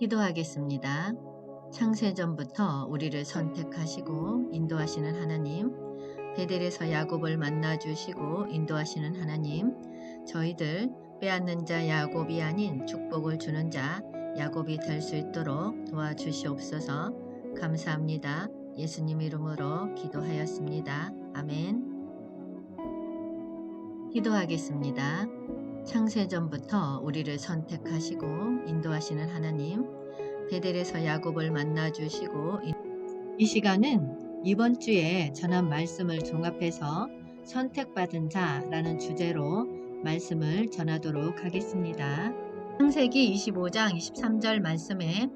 기도하겠습니다. 창세전부터 우리를 선택하시고 인도하시는 하나님, 베델에서 야곱을 만나 주시고 인도하시는 하나님, 저희들 빼앗는 자 야곱이 아닌 축복을 주는 자 야곱이 될 수 있도록 도와주시옵소서. 감사합니다. 예수님 이름으로 기도하였습니다. 아멘. 기도하겠습니다. 창세전부터 우리를 선택하시고 인도하시는 하나님, 베델에서 야곱을 만나 주시고 이 시간은 이번 주에 전한 말씀을 종합해서 선택받은 자라는 주제로 말씀을 전하도록 하겠습니다. 창세기 25장 23절 말씀에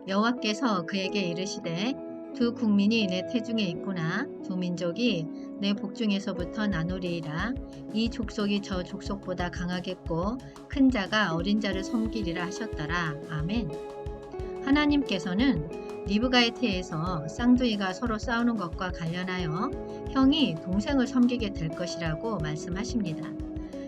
여호와께서 그에게 이르시되 두 국민이 내 태중에 있구나. 두 민족이 내 복중에서부터 나누리이라. 이 족속이 저 족속보다 강하겠고 큰 자가 어린 자를 섬기리라 하셨더라. 아멘. 하나님께서는 리브가의 태에서 쌍둥이가 서로 싸우는 것과 관련하여 형이 동생을 섬기게 될 것이라고 말씀하십니다.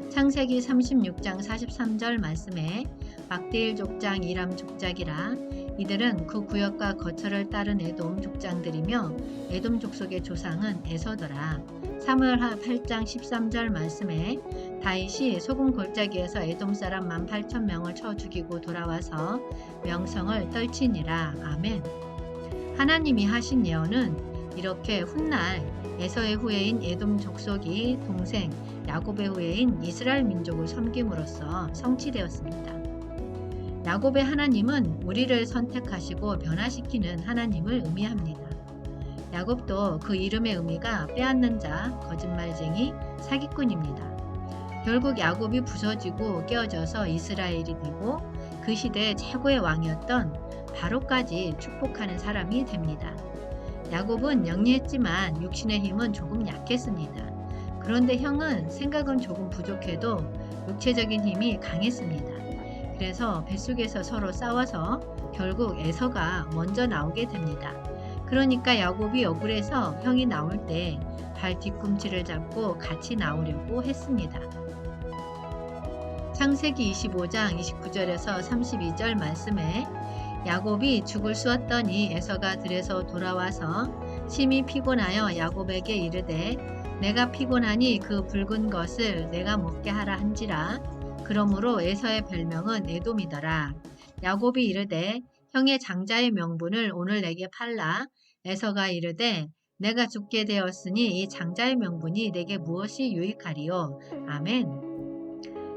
창세기 36장 43절 말씀에 막디일 족장 이람 족장이라. 이들은 그 구역과 거처를 따른 에돔 족장들이며 에돔 족속의 조상은 에서더라. 사무엘하 8장 13절 말씀에 다윗이 소금 골짜기에서 에돔 사람 18,000명을 쳐 죽이고 돌아와서 명성을 떨치니라. 아멘. 하나님이 하신 예언은 이렇게 훗날 에서의 후예인 에돔 족속이 동생 야곱의 후예인 이스라엘 민족을 섬김으로써 성취되었습니다. 야곱의 하나님은 우리를 선택하시고 변화시키는 하나님을 의미합니다. 야곱도 그 이름의 의미가 빼앗는 자, 거짓말쟁이, 사기꾼입니다. 결국 야곱이 부서지고 깨어져서 이스라엘이 되고 그 시대의 최고의 왕이었던 바로까지 축복하는 사람이 됩니다. 야곱은 영리했지만 육신의 힘은 조금 약했습니다. 그런데 형은 생각은 조금 부족해도 육체적인 힘이 강했습니다. 그래서 뱃속에서 서로 싸워서 결국 에서가 먼저 나오게 됩니다. 그러니까 야곱이 억울해서 형이 나올 때 발 뒤꿈치를 잡고 같이 나오려고 했습니다. 창세기 25장 29절에서 32절 말씀에 야곱이 죽을 쑤었더니 에서가 들에서 돌아와서 심히 피곤하여 야곱에게 이르되 내가 피곤하니 그 붉은 것을 내가 먹게 하라 한지라. 그러므로 에서의 별명은 에돔이더라. 야곱이 이르되 형의 장자의 명분을 오늘 내게 팔라. 에서가 이르되 내가 죽게 되었으니 이 장자의 명분이 내게 무엇이 유익하리요. 아멘.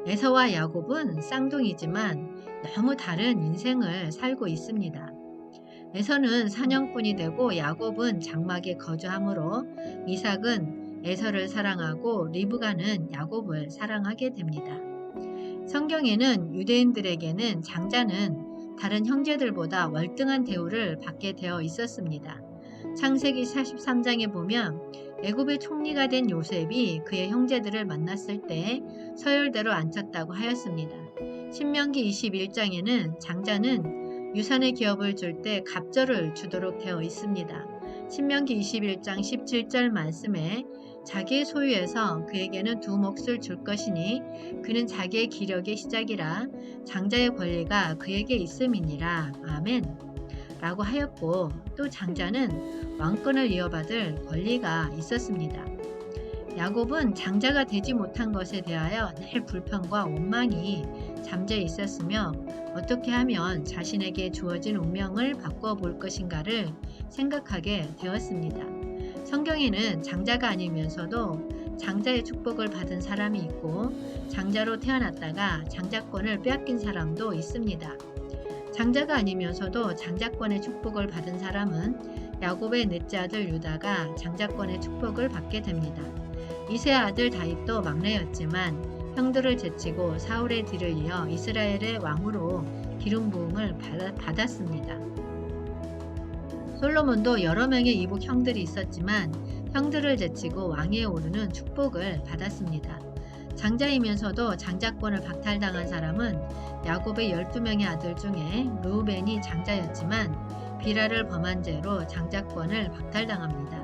에서와 야곱은 쌍둥이지만 너무 다른 인생을 살고 있습니다. 에서는 사냥꾼이 되고 야곱은 장막에 거주하므로 이삭은 에서를 사랑하고 리브가는 야곱을 사랑하게 됩니다. 성경에는 유대인들에게는 장자는 다른 형제들보다 월등한 대우를 받게 되어 있었습니다. 창세기 43장에 보면 애굽의 총리가 된 요셉이 그의 형제들을 만났을 때 서열대로 앉혔다고 하였습니다. 신명기 21장에는 장자는 유산의 기업을 줄 때 갑절을 주도록 되어 있습니다. 신명기 21장 17절 말씀에 자기의 소유에서 그에게는 두 몫을 줄 것이니 그는 자기의 기력의 시작이라 장자의 권리가 그에게 있음이니라. 아멘. 라고 하였고 또 장자는 왕권을 이어받을 권리가 있었습니다. 야곱은 장자가 되지 못한 것에 대하여 늘 불평과 원망이 잠재 있었으며 어떻게 하면 자신에게 주어진 운명을 바꿔볼 것인가를 생각하게 되었습니다. 성경에는 장자가 아니면서도 장자의 축복을 받은 사람이 있고 장자로 태어났다가 장자권을 빼앗긴 사람도 있습니다. 장자가 아니면서도 장자권의 축복을 받은 사람은 야곱의 넷째 아들 유다가 장자권의 축복을 받게 됩니다. 이세 아들 다윗도 막내였지만 형들을 제치고 사울의 뒤를 이어 이스라엘의 왕으로 기름 부음을 받았습니다. 솔로몬도 여러 명의 이복 형들이 있었지만 형들을 제치고 왕위에 오르는 축복을 받았습니다. 장자이면서도 장자권을 박탈당한 사람은 야곱의 12명의 아들 중에 르우벤이 장자였지만 비라를 범한 죄로 장자권을 박탈당합니다.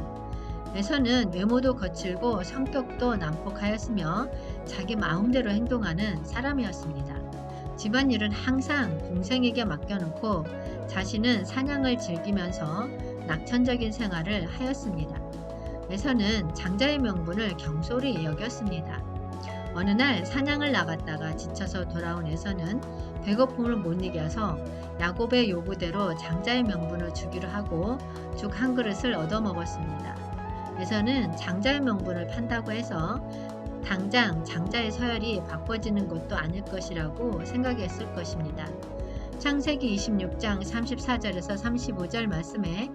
에서는 외모도 거칠고 성격도 난폭하였으며 자기 마음대로 행동하는 사람이었습니다. 집안일은 항상 동생에게 맡겨놓고 자신은 사냥을 즐기면서 낙천적인 생활을 하였습니다. 에서는 장자의 명분을 경솔히 여겼습니다. 어느 날 사냥을 나갔다가 지쳐서 돌아온 에서는 배고픔을 못 이겨서 야곱의 요구대로 장자의 명분을 주기로 하고 죽 한 그릇을 얻어먹었습니다. 에서는 장자의 명분을 판다고 해서 당장 장자의 서열이 바꿔지는 것도 아닐 것이라고 생각했을 것입니다. 창세기 26장 34절에서 35절 말씀에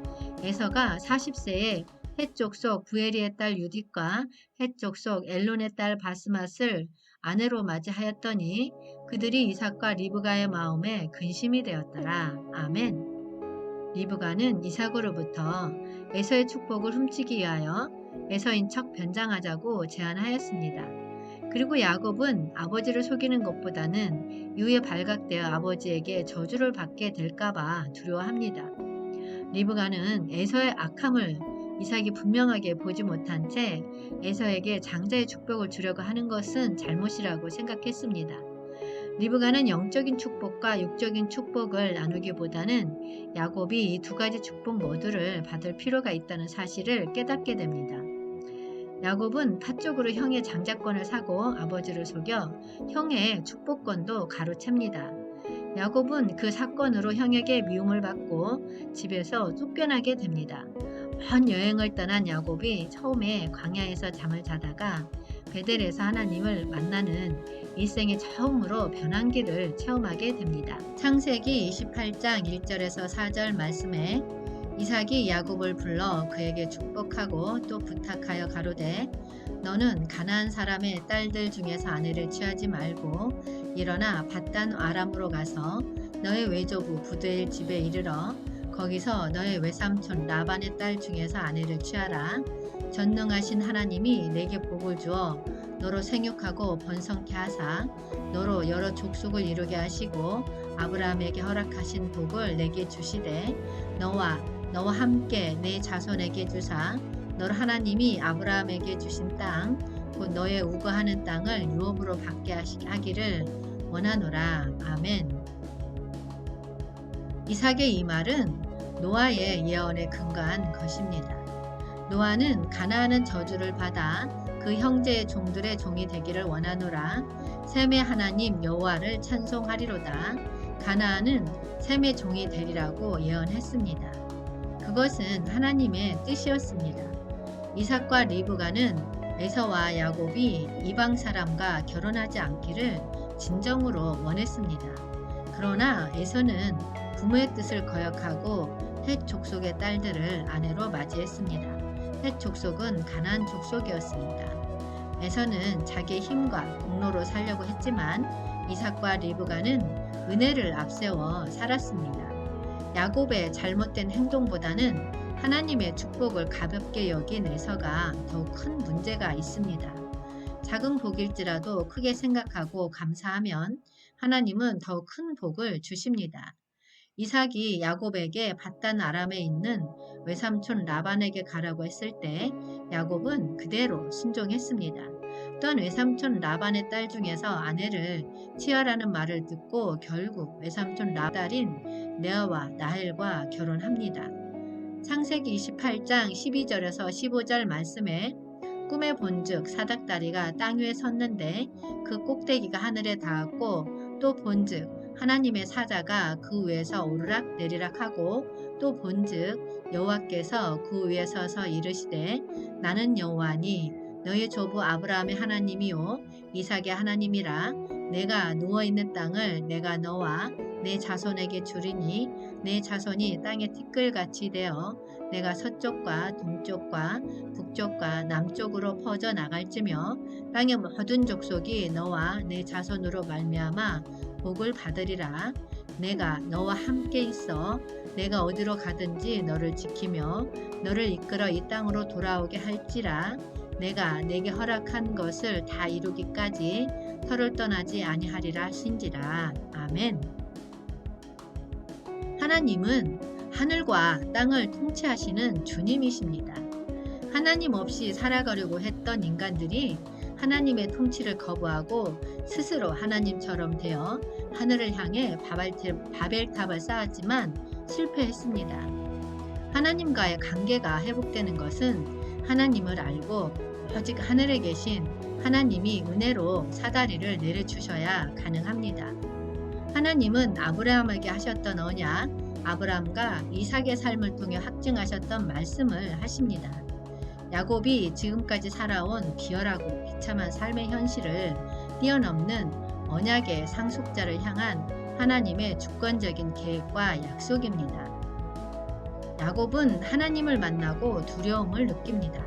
에서가 40세에 헷 족속 부에리의 딸 유딧과 헷 족속 엘론의 딸 바스맛을 아내로 맞이하였더니 그들이 이삭과 리브가의 마음에 근심이 되었더라. 아멘. 리브가는 이삭으로부터 에서의 축복을 훔치기 위하여 에서인 척 변장하자고 제안하였습니다. 그리고 야곱은 아버지를 속이는 것보다는 이후에 발각되어 아버지에게 저주를 받게 될까봐 두려워합니다. 리브가는 에서의 악함을 이삭이 분명하게 보지 못한 채 에서에게 장자의 축복을 주려고 하는 것은 잘못이라고 생각했습니다. 리브가는 영적인 축복과 육적인 축복을 나누기보다는 야곱이 이 두 가지 축복 모두를 받을 필요가 있다는 사실을 깨닫게 됩니다. 야곱은 파쪽으로 형의 장자권을 사고 아버지를 속여 형의 축복권도 가로챕니다. 야곱은 그 사건으로 형에게 미움을 받고 집에서 쫓겨나게 됩니다. 먼 여행을 떠난 야곱이 처음에 광야에서 잠을 자다가 베델에서 하나님을 만나는 일생의 처음으로 변환기를 체험하게 됩니다. 창세기 28장 1절에서 4절 말씀에 이삭이 야곱을 불러 그에게 축복하고 또 부탁하여 가로되 너는 가나안 사람의 딸들 중에서 아내를 취하지 말고 일어나 밧단 아람으로 가서 너의 외조부 부두엘 집에 이르러 거기서 너의 외삼촌 라반의 딸 중에서 아내를 취하라. 전능하신 하나님이 내게 복을 주어 너로 생육하고 번성케 하사 너로 여러 족속을 이루게 하시고 아브라함에게 허락하신 복을 내게 주시되 너와 함께 내 자손에게 주사 너를 하나님이 아브라함에게 주신 땅 곧 너의 우거하는 땅을 유업으로 받게 하기를 원하노라. 아멘. 이삭의 이 말은 노아의 예언에 근거한 것입니다. 노아는 가나안은 저주를 받아 그 형제의 종들의 종이 되기를 원하노라. 셈의 하나님 여호와를 찬송하리로다. 가나안은 셈의 종이 되리라고 예언했습니다. 그것은 하나님의 뜻이었습니다. 이삭과 리브가는 에서와 야곱이 이방 사람과 결혼하지 않기를 진정으로 원했습니다. 그러나 에서는 부모의 뜻을 거역하고 헷 족속의 딸들을 아내로 맞이했습니다. 헷 족속은 가나안 족속이었습니다. 에서는 자기의 힘과 공로로 살려고 했지만 이삭과 리브가는 은혜를 앞세워 살았습니다. 야곱의 잘못된 행동보다는 하나님의 축복을 가볍게 여긴 에서가 더욱 큰 문제가 있습니다. 작은 복일지라도 크게 생각하고 감사하면 하나님은 더욱 큰 복을 주십니다. 이삭이 야곱에게 밧단 아람에 있는 외삼촌 라반에게 가라고 했을 때 야곱은 그대로 순종했습니다. 또한 외삼촌 라반의 딸 중에서 아내를 취하라는 말을 듣고 결국 외삼촌 딸인 레아와 라헬과 결혼합니다. 창세기 28장 12절에서 15절 말씀에 꿈에 본즉 사닥다리가 땅 위에 섰는데 그 꼭대기가 하늘에 닿았고 또 본즉 하나님의 사자가 그 위에서 오르락 내리락 하고 또 본즉 여호와께서 그 위에 서서 이르시되 나는 여호와니 너의 조부 아브라함의 하나님이요 이삭의 하나님이라. 내가 누워있는 땅을 내가 너와 내 자손에게 주리니 내 자손이 땅의 티끌같이 되어 내가 서쪽과 동쪽과 북쪽과 남쪽으로 퍼져 나갈지며 땅의 모든 족속이 너와 내 자손으로 말미암아 복을 받으리라. 내가 너와 함께 있어 내가 어디로 가든지 너를 지키며 너를 이끌어 이 땅으로 돌아오게 할지라. 내가 내게 허락한 것을 다 이루기까지 터를 떠나지 아니하리라 하신지라. 아멘. 하나님은 하늘과 땅을 통치하시는 주님이십니다. 하나님 없이 살아가려고 했던 인간들이 하나님의 통치를 거부하고 스스로 하나님처럼 되어 하늘을 향해 바벨탑을 쌓았지만 실패했습니다. 하나님과의 관계가 회복되는 것은 하나님을 알고 오직 하늘에 계신 하나님이 은혜로 사다리를 내려주셔야 가능합니다. 하나님은 아브라함에게 하셨던 언약, 아브라함과 이삭의 삶을 통해 확증하셨던 말씀을 하십니다. 야곱이 지금까지 살아온 비열하고 비참한 삶의 현실을 뛰어넘는 언약의 상속자를 향한 하나님의 주권적인 계획과 약속입니다. 야곱은 하나님을 만나고 두려움을 느낍니다.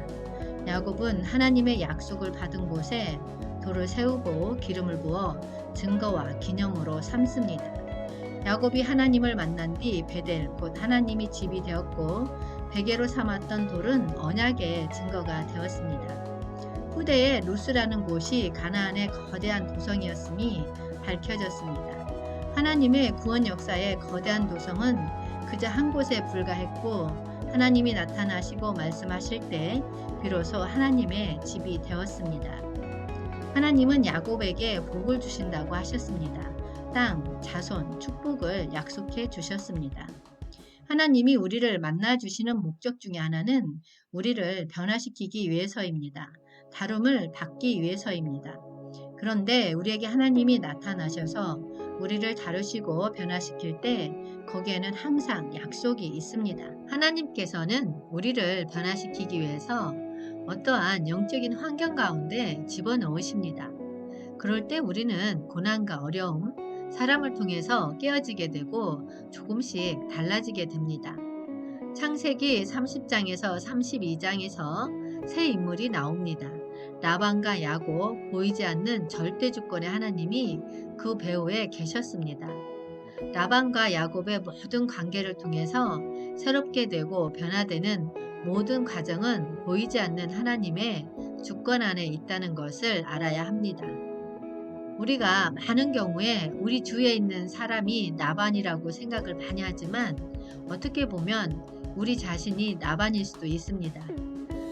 야곱은 하나님의 약속을 받은 곳에 돌을 세우고 기름을 부어 증거와 기념으로 삼습니다. 야곱이 하나님을 만난 뒤 베델 곧 하나님이 집이 되었고 베개로 삼았던 돌은 언약의 증거가 되었습니다. 후대에 루스라는 곳이 가나안의 거대한 도성이었음이 밝혀졌습니다. 하나님의 구원 역사의 거대한 도성은 그저 한 곳에 불과했고 하나님이 나타나시고 말씀하실 때 비로소 하나님의 집이 되었습니다. 하나님은 야곱에게 복을 주신다고 하셨습니다. 땅, 자손, 축복을 약속해 주셨습니다. 하나님이 우리를 만나 주시는 목적 중에 하나는 우리를 변화시키기 위해서입니다. 다름을 받기 위해서입니다. 그런데 우리에게 하나님이 나타나셔서 우리를 다루시고 변화시킬 때 거기에는 항상 약속이 있습니다. 하나님께서는 우리를 변화시키기 위해서 어떠한 영적인 환경 가운데 집어넣으십니다. 그럴 때 우리는 고난과 어려움, 사람을 통해서 깨어지게 되고 조금씩 달라지게 됩니다. 창세기 30장에서 32장에서 새 인물이 나옵니다. 라반과 야곱, 보이지 않는 절대 주권의 하나님이 그 배후에 계셨습니다. 라반과 야곱의 모든 관계를 통해서 새롭게 되고 변화되는 모든 과정은 보이지 않는 하나님의 주권 안에 있다는 것을 알아야 합니다. 우리가 많은 경우에 우리 주위에 있는 사람이 나반이라고 생각을 많이 하지만 어떻게 보면 우리 자신이 나반일 수도 있습니다.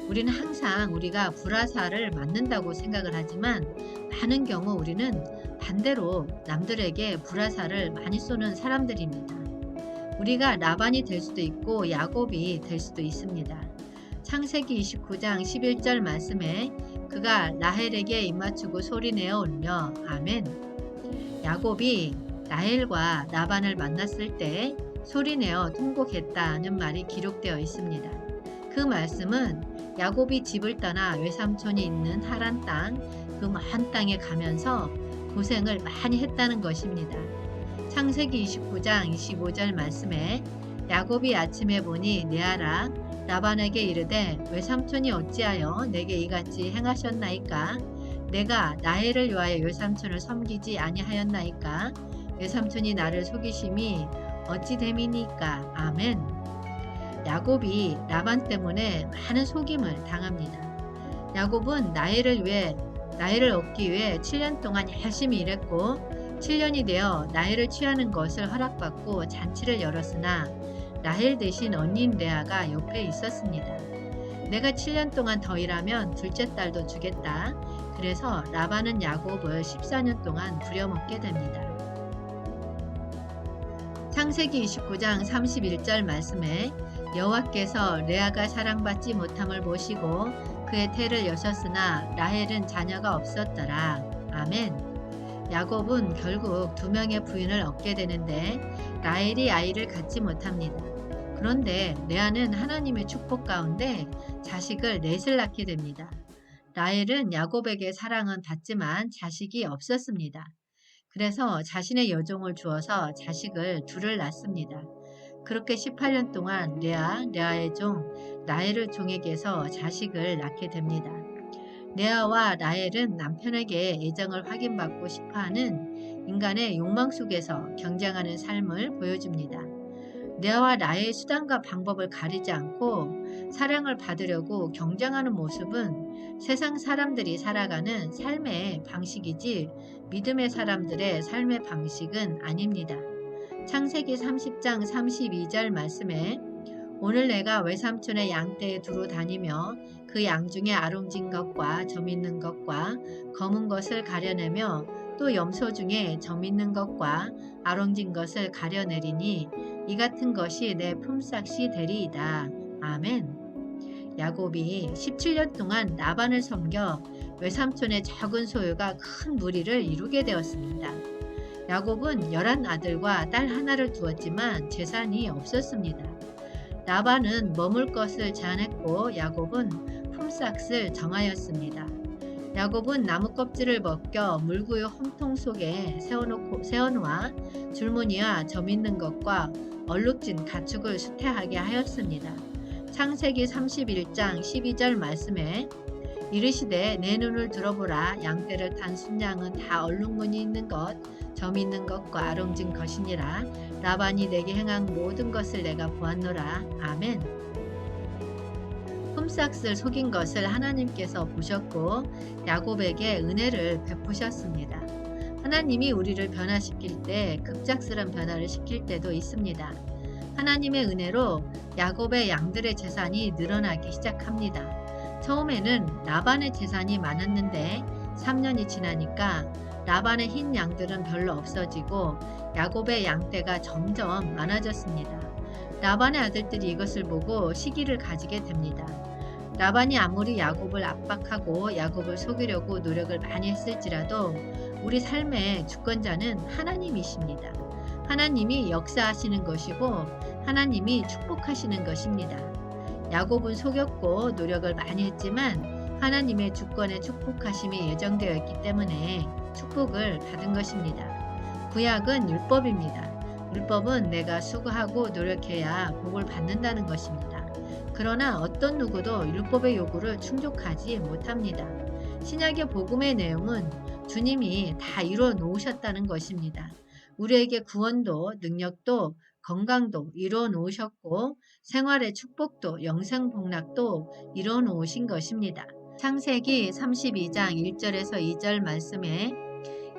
우리는 항상 우리가 불화살을 맞는다고 생각을 하지만 많은 경우 우리는 반대로 남들에게 불화살을 많이 쏘는 사람들입니다. 우리가 라반이 될 수도 있고 야곱이 될 수도 있습니다. 창세기 29장 11절 말씀에 그가 라헬에게 입맞추고 소리내어 울며 아멘. 야곱이 라헬과 라반을 만났을 때 소리내어 통곡했다는 말이 기록되어 있습니다. 그 말씀은 야곱이 집을 떠나 외삼촌이 있는 하란 땅, 그 먼 땅에 가면서 고생을 많이 했다는 것입니다. 창세기 29장 25절 말씀에 야곱이 아침에 보니 레아라 라반에게 이르되 외삼촌이 어찌하여 내게 이같이 행하셨나이까? 내가 라헬을 위하여 외삼촌을 섬기지 아니하였나이까? 외삼촌이 나를 속이심이 어찌 됨이니까? 아멘. 야곱이 라반 때문에 많은 속임을 당합니다. 야곱은 나일을 얻기 위해 7년 동안 열심히 일했고 7년이 되어 나일을 취하는 것을 허락받고 잔치를 열었으나 라헬 대신 언니인 레아가 옆에 있었습니다. 내가 7년 동안 더 일하면 둘째 딸도 주겠다. 그래서 라반은 야곱을 14년 동안 부려먹게 됩니다. 창세기 29장 31절 말씀에 여호와께서 레아가 사랑받지 못함을 보시고 그의 태를 여셨으나 라헬은 자녀가 없었더라. 아멘. 야곱은 결국 2명의 부인을 얻게 되는데 라헬이 아이를 갖지 못합니다. 그런데 레아는 하나님의 축복 가운데 자식을 넷을 낳게 됩니다. 라헬은 야곱에게 사랑은 받지만 자식이 없었습니다. 그래서 자신의 여종을 주어서 자식을 둘을 낳습니다. 그렇게 18년 동안 레아의 종 라헬의 종에게서 자식을 낳게 됩니다. 레아와 라헬은 남편에게 애정을 확인받고 싶어하는 인간의 욕망 속에서 경쟁하는 삶을 보여줍니다. 레아와 라헬의 수단과 방법을 가리지 않고 사랑을 받으려고 경쟁하는 모습은 세상 사람들이 살아가는 삶의 방식이지 믿음의 사람들의 삶의 방식은 아닙니다. 창세기 30장 32절 말씀에 오늘 내가 외삼촌의 양떼에 두루 다니며 그 양 중에 아롱진 것과 점 있는 것과 검은 것을 가려내며 또 염소 중에 점 있는 것과 아롱진 것을 가려내리니 이 같은 것이 내 품삯이 되리이다. 아멘. 야곱이 17년 동안 라반을 섬겨 외삼촌의 적은 소유가 큰 무리를 이루게 되었습니다. 야곱은 11아들과 딸 하나를 두었지만 재산이 없었습니다. 라반은 머물 것을 제한했고 야곱은 품삯을 정하였습니다. 야곱은 나무 껍질을 벗겨 물구유 홈통 속에 세워놓아 줄무늬와 점 있는 것과 얼룩진 가축을 수태하게 하였습니다. 창세기 31장 12절 말씀에 이르시되 내 눈을 들어보라. 양떼를 탄 순양은 다 얼룩무늬 있는 것, 점 있는 것과 아롱진 것이니라. 라반이 내게 행한 모든 것을 내가 보았노라. 아멘. 품삯을 속인 것을 하나님께서 보셨고 야곱에게 은혜를 베푸셨습니다. 하나님이 우리를 변화시킬 때 급작스런 변화를 시킬 때도 있습니다. 하나님의 은혜로 야곱의 양들의 재산이 늘어나기 시작합니다. 처음에는 라반의 재산이 많았는데 3년이 지나니까 라반의 흰 양들은 별로 없어지고 야곱의 양떼가 점점 많아졌습니다. 라반의 아들들이 이것을 보고 시기를 가지게 됩니다. 라반이 아무리 야곱을 압박하고 야곱을 속이려고 노력을 많이 했을지라도 우리 삶의 주권자는 하나님이십니다. 하나님이 역사하시는 것이고 하나님이 축복하시는 것입니다. 야곱은 속였고 노력을 많이 했지만 하나님의 주권의 축복하심이 예정되어 있기 때문에 축복을 받은 것입니다. 구약은 율법입니다. 율법은 내가 수고하고 노력해야 복을 받는다는 것입니다. 그러나 어떤 누구도 율법의 요구를 충족하지 못합니다. 신약의 복음의 내용은 주님이 다 이루어 놓으셨다는 것입니다. 우리에게 구원도 능력도 건강도 이루어 놓으셨고 생활의 축복도 영생복락도 이루어 놓으신 것입니다. 창세기 32장 1절에서 2절 말씀에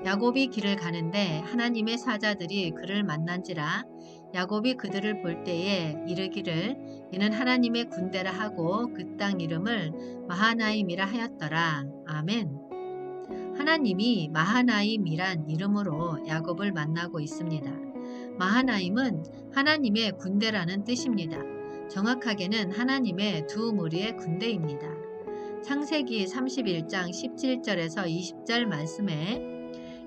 야곱이 길을 가는데 하나님의 사자들이 그를 만난지라. 야곱이 그들을 볼 때에 이르기를 이는 하나님의 군대라 하고 그 땅 이름을 마하나임이라 하였더라. 아멘. 하나님이 마하나임이란 이름으로 야곱을 만나고 있습니다. 마하나임은 하나님의 군대라는 뜻입니다. 정확하게는 하나님의 두 무리의 군대입니다. 창세기 31장 17절에서 20절 말씀에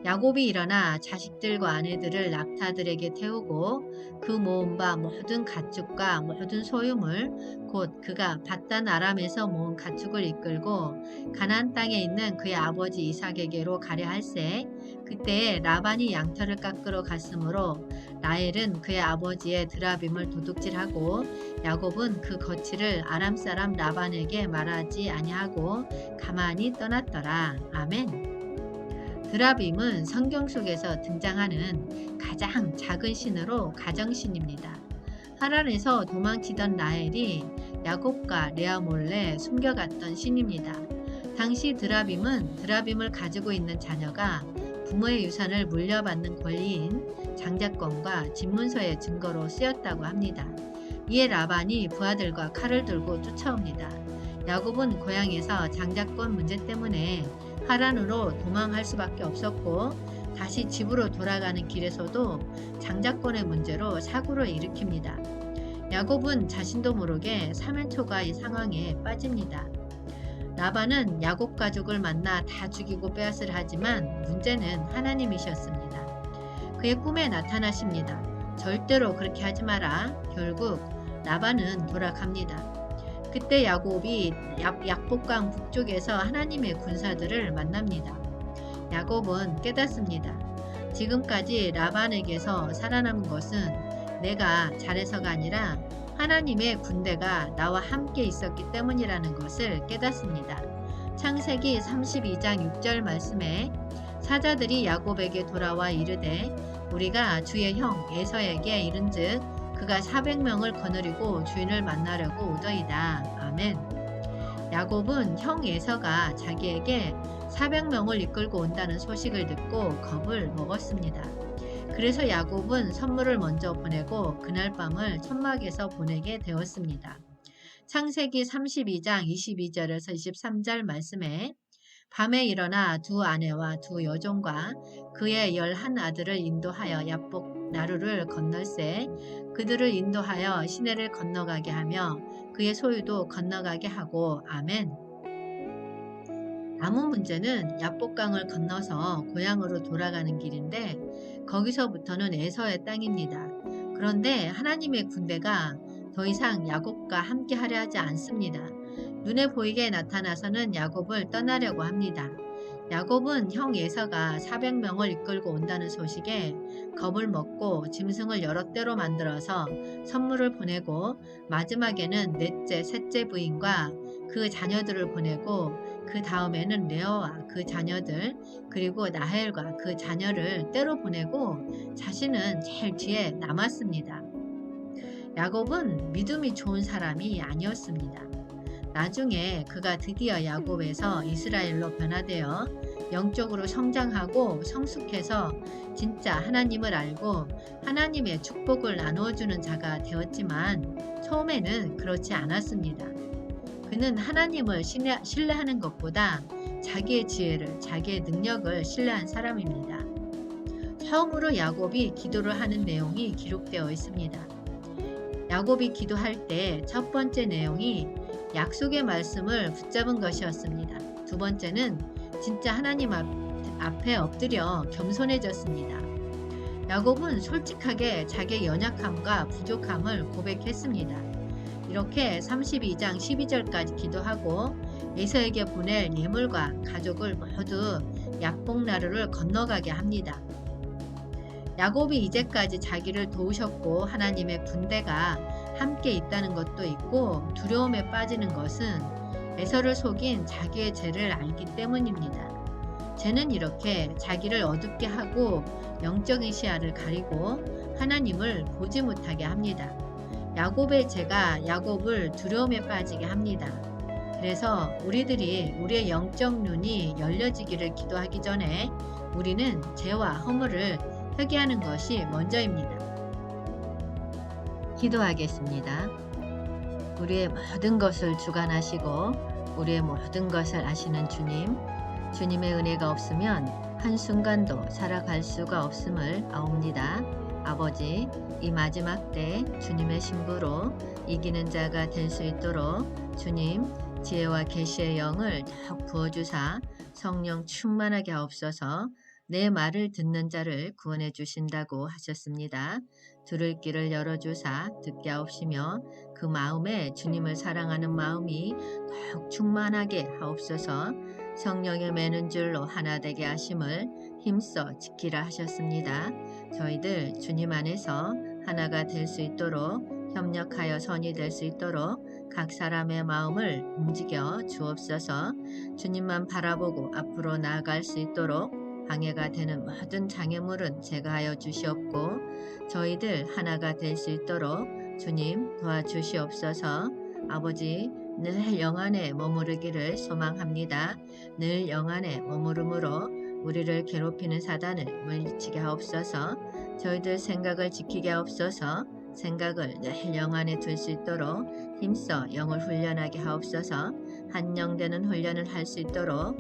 야곱이 일어나 자식들과 아내들을 낙타들에게 태우고 그 모은 바 모든 가축과 모든 소유물 곧 그가 밧단 아람에서 모은 가축을 이끌고 가나안 땅에 있는 그의 아버지 이삭에게로 가려 할세. 그때에 라반이 양털을 깎으러 갔으므로 라헬은 그의 아버지의 드라빔을 도둑질하고 야곱은 그 거취를 아람 사람 라반에게 말하지 아니하고 가만히 떠났더라. 아멘. 드라빔은 성경 속에서 등장하는 가장 작은 신으로 가정신입니다. 하란에서 도망치던 라헬이 야곱과 레아 몰래 숨겨갔던 신입니다. 당시 드라빔을 가지고 있는 자녀가 부모의 유산을 물려받는 권리인 장자권과 집문서의 증거로 쓰였다고 합니다. 이에 라반이 부하들과 칼을 들고 쫓아옵니다. 야곱은 고향에서 장자권 문제 때문에 하란으로 도망할 수밖에 없었고 다시 집으로 돌아가는 길에서도 장자권의 문제로 사고를 일으킵니다. 야곱은 자신도 모르게 3일 초가 이 상황에 빠집니다. 라반은 야곱 가족을 만나 다 죽이고 빼앗으려 하지만 문제는 하나님이셨습니다. 그의 꿈에 나타나십니다. 절대로 그렇게 하지 마라. 결국 라반은 돌아갑니다. 그때 야곱이 약복강 북쪽에서 하나님의 군사들을 만납니다. 야곱은 깨닫습니다. 지금까지 라반에게서 살아남은 것은 내가 잘해서가 아니라 하나님의 군대가 나와 함께 있었기 때문이라는 것을 깨닫습니다. 창세기 32장 6절 말씀에 사자들이 야곱에게 돌아와 이르되 우리가 주의 형 에서에게 이른즉 그가 400명을 거느리고 주인을 만나려고 오더이다. 아멘. 야곱은 형 에서가 자기에게 400명을 이끌고 온다는 소식을 듣고 겁을 먹었습니다. 그래서 야곱은 선물을 먼저 보내고 그날 밤을 천막에서 보내게 되었습니다. 창세기 32장 22절에서 23절 말씀에 밤에 일어나 두 아내와 두 여종과 그의 11 아들을 인도하여 야복 나루를 건널세 그들을 인도하여 시내를 건너가게 하며 그의 소유도 건너가게 하고 아멘. 아무 문제는 야복강을 건너서 고향으로 돌아가는 길인데 거기서부터는 에서의 땅입니다. 그런데 하나님의 군대가 더 이상 야곱과 함께 하려 하지 않습니다. 눈에 보이게 나타나서는 야곱을 떠나려고 합니다. 야곱은 형 에서가 400명을 이끌고 온다는 소식에 겁을 먹고 짐승을 여러 대로 만들어서 선물을 보내고 마지막에는 넷째, 셋째 부인과 그 자녀들을 보내고 그 다음에는 레어와 그 자녀들 그리고 나헬과 그 자녀를 때로 보내고 자신은 제일 뒤에 남았습니다. 야곱은 믿음이 좋은 사람이 아니었습니다. 나중에 그가 드디어 야곱에서 이스라엘로 변화되어 영적으로 성장하고 성숙해서 진짜 하나님을 알고 하나님의 축복을 나누어주는 자가 되었지만 처음에는 그렇지 않았습니다. 그는 하나님을 신뢰하는 것보다 자기의 지혜를, 자기의 능력을 신뢰한 사람입니다. 처음으로 야곱이 기도를 하는 내용이 기록되어 있습니다. 야곱이 기도할 때 첫 번째 내용이 약속의 말씀을 붙잡은 것이었습니다. 두 번째는 진짜 하나님 앞에 엎드려 겸손해졌습니다. 야곱은 솔직하게 자기의 연약함과 부족함을 고백했습니다. 이렇게 32장 12절까지 기도하고 에서에게 보낼 예물과 가족을 모두 야복나루를 건너가게 합니다. 야곱이 이제까지 자기를 도우셨고 하나님의 군대가 함께 있다는 것도 있고 두려움에 빠지는 것은 에서를 속인 자기의 죄를 알기 때문입니다. 죄는 이렇게 자기를 어둡게 하고 영적인 시야를 가리고 하나님을 보지 못하게 합니다. 야곱의 죄가 야곱을 두려움에 빠지게 합니다. 그래서 우리들이 우리의 영적 눈이 열려지기를 기도하기 전에 우리는 죄와 허물을 회개하는 것이 먼저입니다. 기도하겠습니다. 우리의 모든 것을 주관하시고 우리의 모든 것을 아시는 주님, 주님의 은혜가 없으면 한순간도 살아갈 수가 없음을 아옵니다. 아버지, 이 마지막 때 주님의 신부로 이기는 자가 될 수 있도록 주님, 지혜와 계시의 영을 더욱 부어주사 성령 충만하게 하옵소서. 내 말을 듣는 자를 구원해 주신다고 하셨습니다. 들을 길을 열어주사 듣게 하옵시며 그 마음에 주님을 사랑하는 마음이 더욱 충만하게 하옵소서. 성령의 매는 줄로 하나 되게 하심을 힘써 지키라 하셨습니다. 저희들 주님 안에서 하나가 될 수 있도록 협력하여 선이 될 수 있도록 각 사람의 마음을 움직여 주옵소서. 주님만 바라보고 앞으로 나아갈 수 있도록 방해가 되는 모든 장애물은 제거하여 주시옵고 저희들 하나가 될 수 있도록 주님 도와주시옵소서. 아버지, 늘 영안에 머무르기를 소망합니다. 늘 영안에 머무름으로 우리를 괴롭히는 사단을 물리치게 하옵소서. 저희들 생각을 지키게 하옵소서. 생각을 늘 영안에 둘 수 있도록 힘써 영을 훈련하게 하옵소서. 한영되는 훈련을 할 수 있도록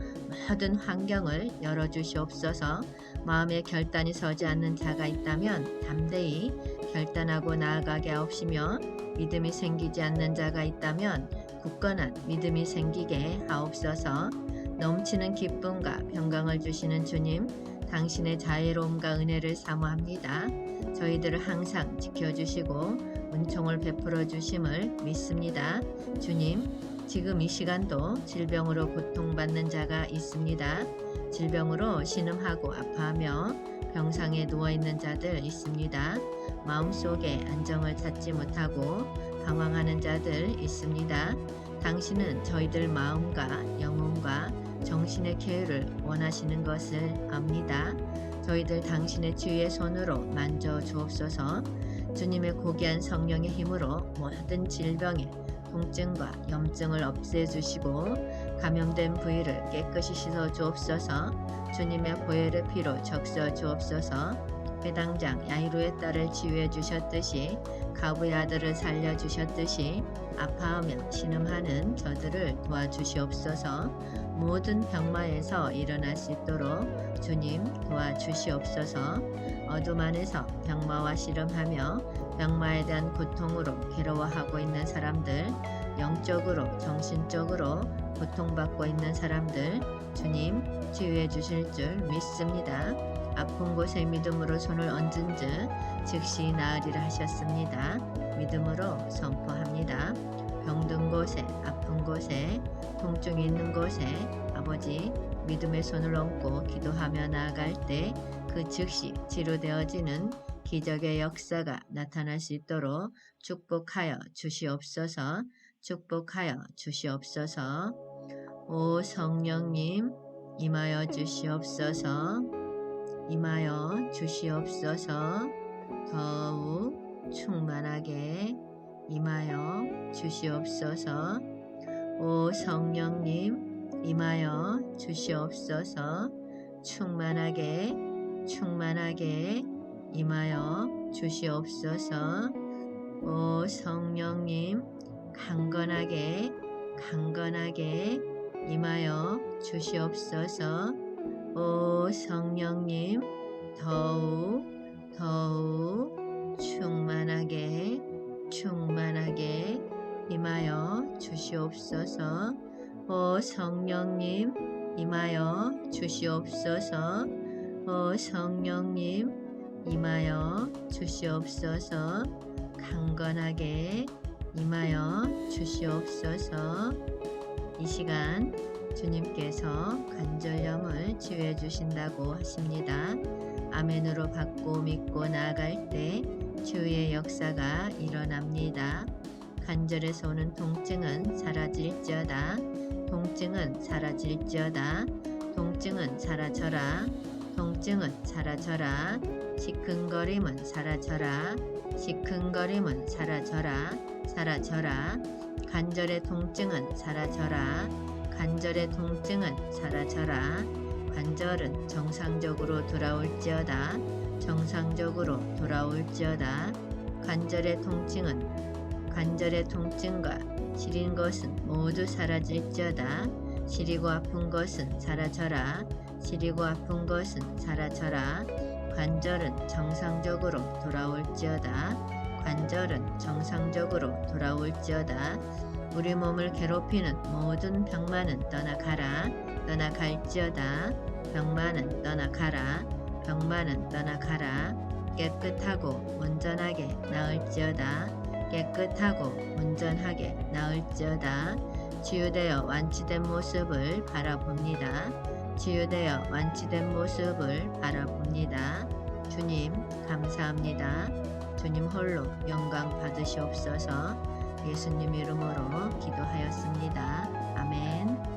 모든 환경을 열어주시옵소서. 마음에 결단이 서지 않는 자가 있다면 담대히 결단하고 나아가게 하옵시며 믿음이 생기지 않는 자가 있다면 굳건한 믿음이 생기게 하옵소서. 넘치는 기쁨과 평강을 주시는 주님, 당신의 자애로움과 은혜를 사모합니다. 저희들을 항상 지켜주시고 은총을 베풀어 주심을 믿습니다. 주님, 지금 이 시간도 질병으로 고통받는 자가 있습니다. 질병으로 신음하고 아파하며 병상에 누워있는 자들 있습니다. 마음속에 안정을 찾지 못하고 방황하는 자들 있습니다. 당신은 저희들 마음과 영혼과 정신의 쾌유를 원하시는 것을 압니다. 저희들 당신의 주의 손으로 만져 주옵소서. 주님의 고귀한 성령의 힘으로 모든 질병의 통증과 염증을 없애주시고 감염된 부위를 깨끗이 씻어 주옵소서. 주님의 보혈의 피로 적셔 주옵소서. 회당장 야이로의 딸을 치유해 주셨듯이 가부의 아들을 살려 주셨듯이 아파하며 신음하는 저들을 도와주시옵소서. 모든 병마에서 일어날 수 있도록 주님 도와주시옵소서. 어둠 안에서 병마와 씨름하며 병마에 대한 고통으로 괴로워하고 있는 사람들, 영적으로 정신적으로 고통받고 있는 사람들 주님 치유해 주실 줄 믿습니다. 아픈 곳에 믿음으로 손을 얹은즉 즉시 나으리라 하셨습니다. 믿음으로 선포합니다. 병든 곳에, 아픈 곳에, 통증이 있는 곳에 아버지 믿음의 손을 얹고 기도하며 나아갈 때 그 즉시 치료되어지는 기적의 역사가 나타날 수 있도록 축복하여 주시옵소서. 축복하여 주시옵소서. 오 성령님 임하여 주시옵소서. 임하여 주시옵소서. 더욱 충만하게 임하여 주시옵소서. 오 성령님 임하여 주시옵소서. 충만하게 임하여 주시옵소서. 오 성령님 강건하게 임하여 주시옵소서. 오 성령님 더욱 충만하게 임하여 주시옵소서. 오 성령님 임하여 주시옵소서. 오 성령님 임하여 주시옵소서. 강건하게 임하여 주시옵소서. 이 시간 주님께서 관절염을 치유해 주신다고 하십니다. 아멘으로 받고 믿고 나아갈 때 치유의 역사가 일어납니다. 관절에서 오는 통증은 사라질지어다. 통증은 사라질지어다. 통증은 사라져라. 통증은 사라져라. 시큰거림은 사라져라. 시큰거림은 사라져라. 사라져라. 관절의 통증은 사라져라. 관절의 통증은 사라져라. 관절은 정상적으로 돌아올지어다. 정상적으로 돌아올지어다. 관절의 통증과 시린 것은 모두 사라질지어다. 시리고 아픈 것은 사라져라. 시리고 아픈 것은 사라져라. 관절은 정상적으로 돌아올지어다. 관절은 정상적으로 돌아올지어다. 우리 몸을 괴롭히는 모든 병마는 떠나가라. 떠나갈지어다. 병마는 떠나가라. 병마는 떠나가라. 깨끗하고 온전하게 나을지어다. 깨끗하고 온전하게 나을지어다. 치유되어 완치된 모습을 바라봅니다. 치유되어 완치된 모습을 바라봅니다. 주님 감사합니다. 주님 홀로 영광 받으시옵소서. 예수님 이름으로 기도하였습니다. 아멘.